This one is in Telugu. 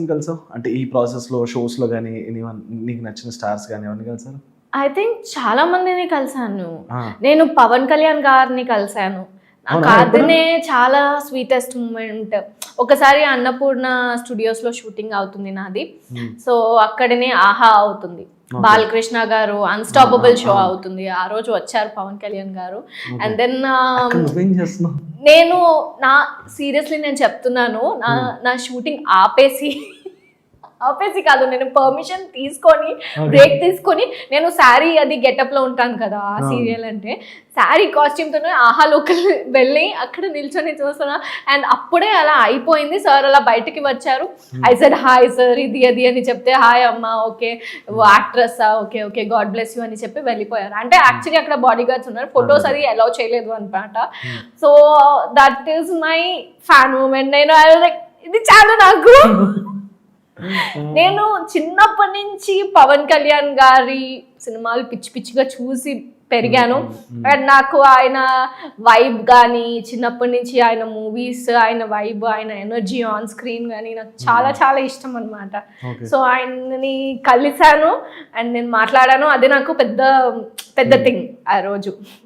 ని కలిసావు? అంటే ఈ ప్రాసెస్లో షోస్లో కానీ నీకు నచ్చిన స్టార్స్ కానీ ఎవరిని కలిసారు? ఐ థింక్ చాలా మందిని కలిసాను. ఆ. నేను పవన్ కళ్యాణ్ గారిని కలిసాను. నాకు అవునా? అతనే చాలా స్వీటెస్ట్ మూమెంట్. ఒకసారి అన్నపూర్ణ స్టూడియోస్లో షూటింగ్ అవుతుంది నాది. సో అక్కడనే ఆహా అవుతుంది, బాలకృష్ణ గారు అన్స్టాపబుల్ షో అవుతుంది. ఆ రోజు వచ్చారు పవన్ కళ్యాణ్ గారు. అండ్ దెన్ నువ్వేం చేస్తున్నావు? నేను సీరియస్లీ నేను చెప్తున్నాను, నా షూటింగ్ ఆపేసి కాదు, నేను పర్మిషన్ తీసుకొని బ్రేక్ తీసుకొని నేను శారీ అది గెటప్ లో ఉంటాను కదా ఆ సీరియల్ అంటే, శారీ కాస్ట్యూమ్ తోనే ఆహా లోకల్ వెళ్ళి అక్కడ నిల్చొని చూస్తున్నా. అండ్ అప్పుడే అలా అయిపోయింది. సార్ అలా బయటికి వచ్చారు. ఐ సెడ్ హాయ్ సార్, ఇది అది అని చెప్తే హాయ్ అమ్మా, okay actress, okay okay God bless you అని చెప్పి వెళ్ళిపోయారు. అంటే యాక్చువల్లీ అక్కడ బాడీ గార్డ్స్ ఉన్నారు, ఫొటోస్ అది అలౌ చేయలేదు అనమాట. So that is my fan moment. నేను ఇది చాలా నాకు నేను చిన్నప్పటి నుంచి పవన్ కళ్యాణ్ గారి సినిమాలు పిచ్చి పిచ్చిగా చూసి పెరిగాను. అండ్ నాకు ఆయన వైబ్ కానీ, చిన్నప్పటి నుంచి ఆయన మూవీస్, ఆయన వైబ్, ఆయన ఎనర్జీ ఆన్ స్క్రీన్ కానీ నాకు చాలా చాలా ఇష్టం అనమాట. సో ఆయన్ని కలిశాను అండ్ నేను మాట్లాడాను. అది నాకు పెద్ద థింగ్ ఆ రోజు.